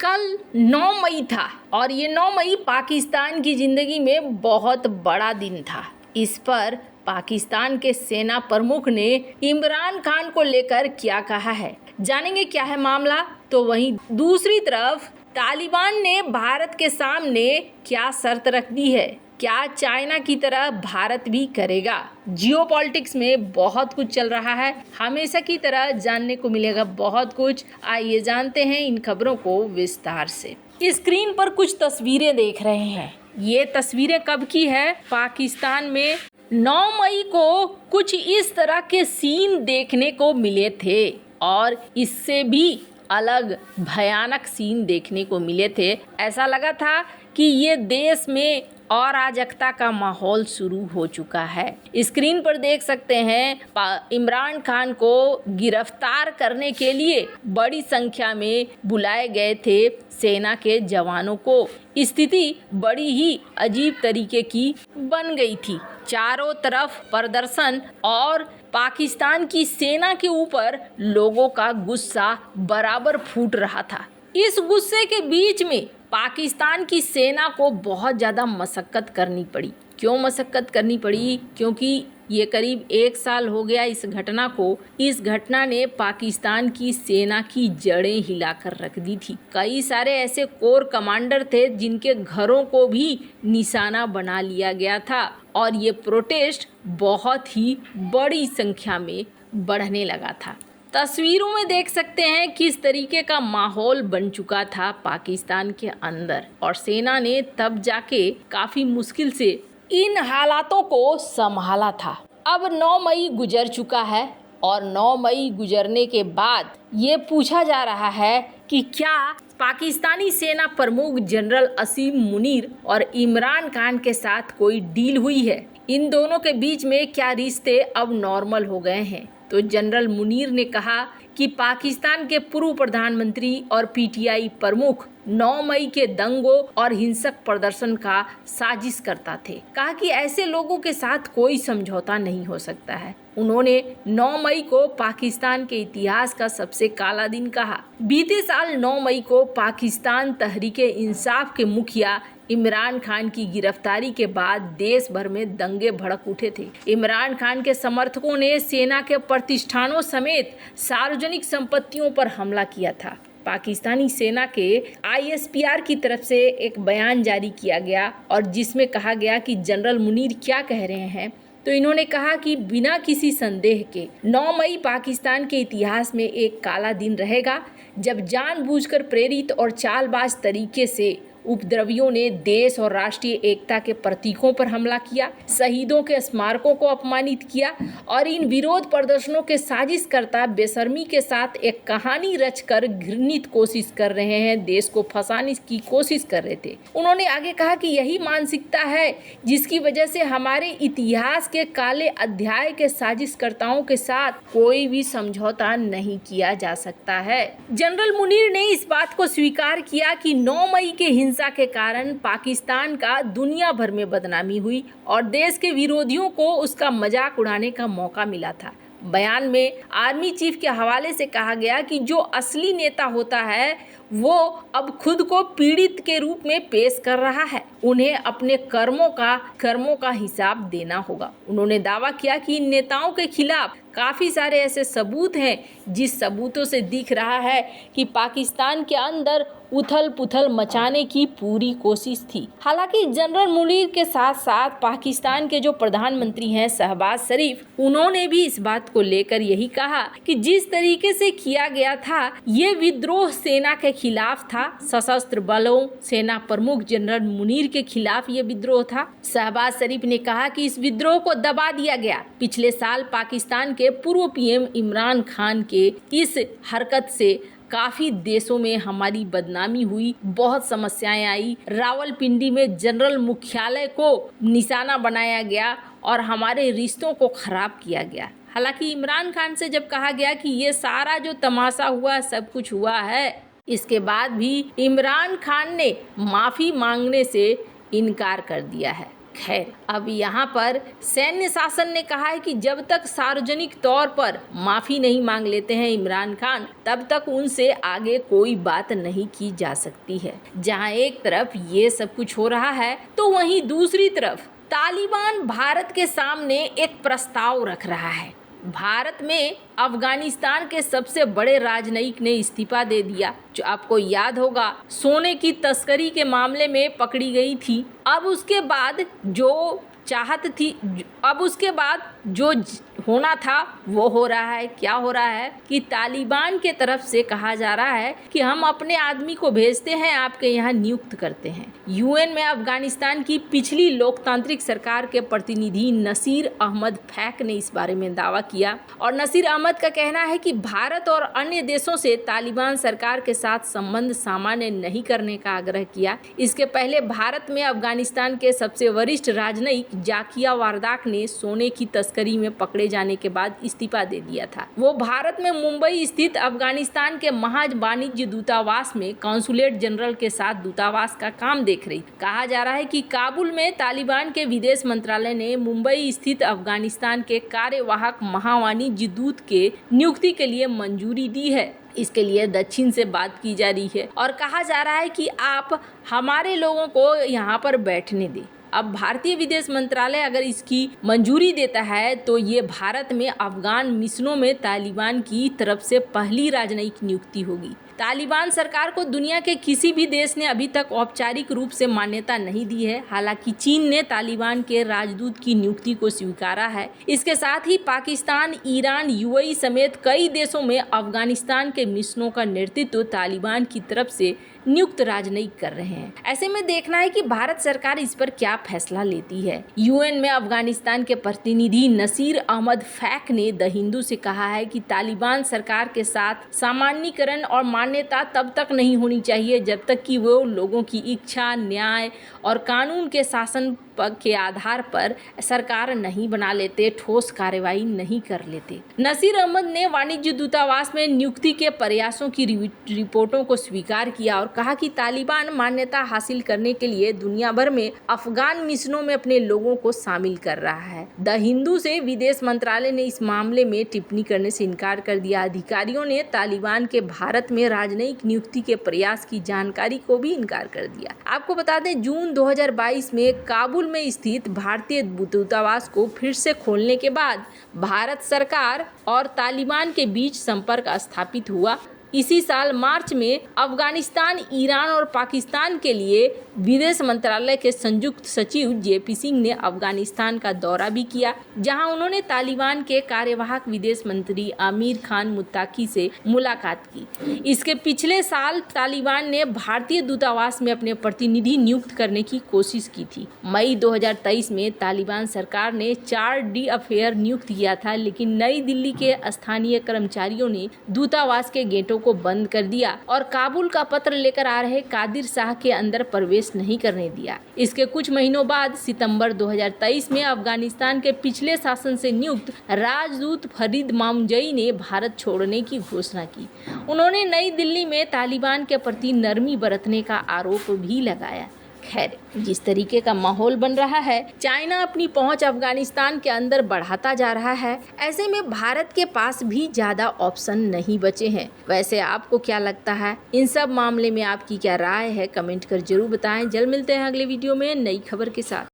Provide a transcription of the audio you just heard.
कल 9 मई था और ये 9 मई पाकिस्तान की ज़िंदगी में बहुत बड़ा दिन था। इस पर पाकिस्तान के सेना प्रमुख ने इमरान खान को लेकर क्या कहा है, जानेंगे क्या है मामला। तो वहीं दूसरी तरफ तालिबान ने भारत के सामने क्या शर्त रख दी है, क्या चाइना की तरह भारत भी करेगा। जियोपॉलिटिक्स में बहुत कुछ चल रहा है, हमेशा की तरह जानने को मिलेगा बहुत कुछ। आइए जानते हैं इन खबरों को विस्तार से। स्क्रीन पर कुछ तस्वीरें देख रहे हैं, ये तस्वीरें कब की है? पाकिस्तान में 9 मई को कुछ इस तरह के सीन देखने को मिले थे और इससे भी अलग भयानक सीन देखने को मिले थे। ऐसा लगा था कि ये देश में अराजकता का माहौल शुरू हो चुका है। स्क्रीन पर देख सकते हैं इमरान खान को गिरफ्तार करने के लिए बड़ी संख्या में बुलाए गए थे सेना के जवानों को। स्थिति बड़ी ही अजीब तरीके की बन गई थी। चारों तरफ प्रदर्शन और पाकिस्तान की सेना के ऊपर लोगों का गुस्सा बराबर फूट रहा था। इस गुस्से के बीच में पाकिस्तान की सेना को बहुत ज़्यादा मशक्क़त करनी पड़ी। क्यों मशक्क़त करनी पड़ी? क्योंकि ये करीब 1 साल हो गया इस घटना को। इस घटना ने पाकिस्तान की सेना की जड़ें हिलाकर रख दी थी। कई सारे ऐसे कोर कमांडर थे जिनके घरों को भी निशाना बना लिया गया था और ये प्रोटेस्ट बहुत ही बड़ी संख्या में बढ़ने लगा था। तस्वीरों में देख सकते हैं किस तरीके का माहौल बन चुका था पाकिस्तान के अंदर और सेना ने तब जाके काफ़ी मुश्किल से इन हालातों को संभाला था। अब 9 मई गुजर चुका है और 9 मई गुजरने के बाद ये पूछा जा रहा है कि क्या पाकिस्तानी सेना प्रमुख जनरल असीम मुनीर और इमरान खान के साथ कोई डील हुई है? इन दोनों के बीच में क्या रिश्ते अब नॉर्मल हो गए हैं? तो जनरल मुनीर ने कहा कि पाकिस्तान के पूर्व प्रधानमंत्री और पीटीआई प्रमुख 9 मई के दंगों और हिंसक प्रदर्शन का साजिश करता थे। कहा कि ऐसे लोगों के साथ कोई समझौता नहीं हो सकता है। उन्होंने 9 मई को पाकिस्तान के इतिहास का सबसे काला दिन कहा। बीते साल 9 मई को पाकिस्तान तहरीक-ए-इंसाफ के मुखिया इमरान खान की गिरफ्तारी के बाद देश भर में दंगे भड़क उठे थे। इमरान खान के समर्थकों ने सेना के प्रतिष्ठानों समेत सार्वजनिक संपत्तियों पर हमला किया था। पाकिस्तानी सेना के आईएसपीआर की तरफ से एक बयान जारी किया गया और जिसमें कहा गया कि जनरल मुनीर क्या कह रहे हैं। तो इन्होंने कहा कि बिना किसी संदेह के 9 मई पाकिस्तान के इतिहास में एक काला दिन रहेगा, जब जानबूझकर प्रेरित और चालबाज तरीके से उपद्रवियों ने देश और राष्ट्रीय एकता के प्रतीकों पर हमला किया, शहीदों के स्मारकों को अपमानित किया और इन विरोध प्रदर्शनों के साजिशकर्ता बेशर्मी के साथ एक कहानी रचकर घृणित कोशिश कर रहे हैं, देश को फंसाने की कोशिश कर रहे थे। उन्होंने आगे कहा कि यही मानसिकता है जिसकी वजह से हमारे इतिहास के काले अध्याय के साजिशकर्ताओं के साथ कोई भी समझौता नहीं किया जा सकता है। जनरल मुनीर ने इस बात को स्वीकार किया कि 9 मई के हिंसा के कारण पाकिस्तान का दुनिया भर में बदनामी हुई और देश के विरोधियों को उसका मजाक उड़ाने का मौका मिला था। बयान में आर्मी चीफ के हवाले से कहा गया कि जो असली नेता होता है वो अब खुद को पीड़ित के रूप में पेश कर रहा है, उन्हें अपने कर्मों का हिसाब देना होगा। उन्होंने दावा किया कि इन नेताओं के खिलाफ काफ़ी सारे ऐसे सबूत हैं जिस सबूतों से दिख रहा है कि पाकिस्तान के अंदर उथल पुथल मचाने की पूरी कोशिश थी। हालांकि जनरल मुनीर के साथ साथ पाकिस्तान के जो प्रधानमंत्री हैं शहबाज शरीफ, उन्होंने भी इस बात को लेकर यही कहा कि जिस तरीके से किया गया था ये विद्रोह सेना के खिलाफ था, सशस्त्र बलों सेना प्रमुख जनरल मुनीर के खिलाफ ये विद्रोह था। शहबाज शरीफ ने कहा कि इस विद्रोह को दबा दिया गया। पिछले साल पाकिस्तान के पूर्व पीएम इमरान खान के इस हरकत से काफ़ी देशों में हमारी बदनामी हुई, बहुत समस्याएं आई। रावलपिंडी में जनरल मुख्यालय को निशाना बनाया गया और हमारे रिश्तों को ख़राब किया गया। हालांकि इमरान खान से जब कहा गया कि ये सारा जो तमाशा हुआ सब कुछ हुआ है, इसके बाद भी इमरान खान ने माफ़ी मांगने से इनकार कर दिया है। खैर, अब यहाँ पर सैन्य शासन ने कहा है कि जब तक सार्वजनिक तौर पर माफी नहीं मांग लेते हैं इमरान खान, तब तक उनसे आगे कोई बात नहीं की जा सकती है। जहाँ एक तरफ ये सब कुछ हो रहा है तो वहीं दूसरी तरफ तालिबान भारत के सामने एक प्रस्ताव रख रहा है। भारत में अफगानिस्तान के सबसे बड़े राजनयिक ने इस्तीफा दे दिया, जो आपको याद होगा सोने की तस्करी के मामले में पकड़ी गई थी। अब उसके बाद जो होना था वो हो रहा है। क्या हो रहा है कि तालिबान के तरफ से कहा जा रहा है कि हम अपने आदमी को भेजते हैं, आपके यहाँ नियुक्त करते हैं। यूएन में अफगानिस्तान की पिछली लोकतांत्रिक सरकार के प्रतिनिधि नसीर अहमद फैक ने इस बारे में दावा किया और नसीर अहमद का कहना है कि भारत और अन्य देशों से तालिबान सरकार के साथ संबंध सामान्य नहीं करने का आग्रह किया। इसके पहले भारत में अफगानिस्तान के सबसे वरिष्ठ राजनयिक जाकिया वारदाक ने सोने की तस्करी में पकड़े जाने के बाद इस्तीफा दे दिया था। वो भारत में मुंबई स्थित अफगानिस्तान के महावाणिज्य दूतावास में काउंसुलेट जनरल के साथ दूतावास का काम देख रही। कहा जा रहा है कि काबुल में तालिबान के विदेश मंत्रालय ने मुंबई स्थित अफगानिस्तान के कार्यवाहक महावाणिज्य दूत के नियुक्ति के लिए मंजूरी दी है। इसके लिए दक्षिण से बात की जा रही है और कहा जा रहा है कि आप हमारे लोगों को यहाँ पर बैठने दें। अब भारतीय विदेश मंत्रालय अगर इसकी मंजूरी देता है तो ये भारत में अफगान मिशनों में तालिबान की तरफ से पहली राजनयिक नियुक्ति होगी। तालिबान सरकार को दुनिया के किसी भी देश ने अभी तक औपचारिक रूप से मान्यता नहीं दी है। हालांकि चीन ने तालिबान के राजदूत की नियुक्ति को स्वीकारा है। इसके साथ ही पाकिस्तान, ईरान, यूएई समेत कई देशों में अफगानिस्तान के मिशनों का नेतृत्व तालिबान की तरफ से नियुक्त राजनयिक कर रहे हैं। ऐसे में देखना है कि भारत सरकार इस पर क्या फैसला लेती है। यूएन में अफगानिस्तान के प्रतिनिधि नसीर अहमद फैक ने द हिंदू से कहा है कि तालिबान सरकार के साथ सामान्यीकरण और मान्यता तब तक नहीं होनी चाहिए जब तक कि वो लोगों की इच्छा, न्याय और कानून के शासन के आधार पर सरकार नहीं बना लेते, ठोस कार्रवाई नहीं कर लेते। नसीर अहमद ने वाणिज्य दूतावास में नियुक्ति के प्रयासों की रिपोर्टों को स्वीकार किया और कहा कि तालिबान मान्यता हासिल करने के लिए दुनिया भर में अफगान मिशनों में अपने लोगों को शामिल कर रहा है। द हिंदू से विदेश मंत्रालय ने इस मामले में टिप्पणी करने से इनकार कर दिया। अधिकारियों ने तालिबान के भारत में राजनयिक नियुक्ति के प्रयास की जानकारी को भी इनकार कर दिया। आपको बता दें, जून 2022 में काबुल में स्थित भारतीय दूतावास को फिर से खोलने के बाद भारत सरकार और तालिबान के बीच संपर्क स्थापित हुआ। इसी साल मार्च में अफगानिस्तान, ईरान और पाकिस्तान के लिए विदेश मंत्रालय के संयुक्त सचिव जेपी सिंह ने अफगानिस्तान का दौरा भी किया, जहां उन्होंने तालिबान के कार्यवाहक विदेश मंत्री आमिर खान मुत्ताकी से मुलाकात की। इसके पिछले साल तालिबान ने भारतीय दूतावास में अपने प्रतिनिधि नियुक्त करने की कोशिश की थी। मई 2023 में तालिबान सरकार ने 4D अफेयर नियुक्त किया था, लेकिन नई दिल्ली के स्थानीय कर्मचारियों ने दूतावास के गेटों को बंद कर दिया और काबुल का पत्र लेकर आ रहे कादिर शाह के अंदर प्रवेश नहीं करने दिया। इसके कुछ महीनों बाद सितंबर 2023 में अफगानिस्तान के पिछले शासन से नियुक्त राजदूत फरीद मामजई ने भारत छोड़ने की घोषणा की। उन्होंने नई दिल्ली में तालिबान के प्रति नरमी बरतने का आरोप भी लगाया। खैर, जिस तरीके का माहौल बन रहा है, चाइना अपनी पहुंच अफगानिस्तान के अंदर बढ़ाता जा रहा है। ऐसे में भारत के पास भी ज़्यादा ऑप्शन नहीं बचे हैं। वैसे आपको क्या लगता है, इन सब मामले में आपकी क्या राय है? कमेंट कर जरूर बताएं। जल्द मिलते हैं अगले वीडियो में नई खबर के साथ।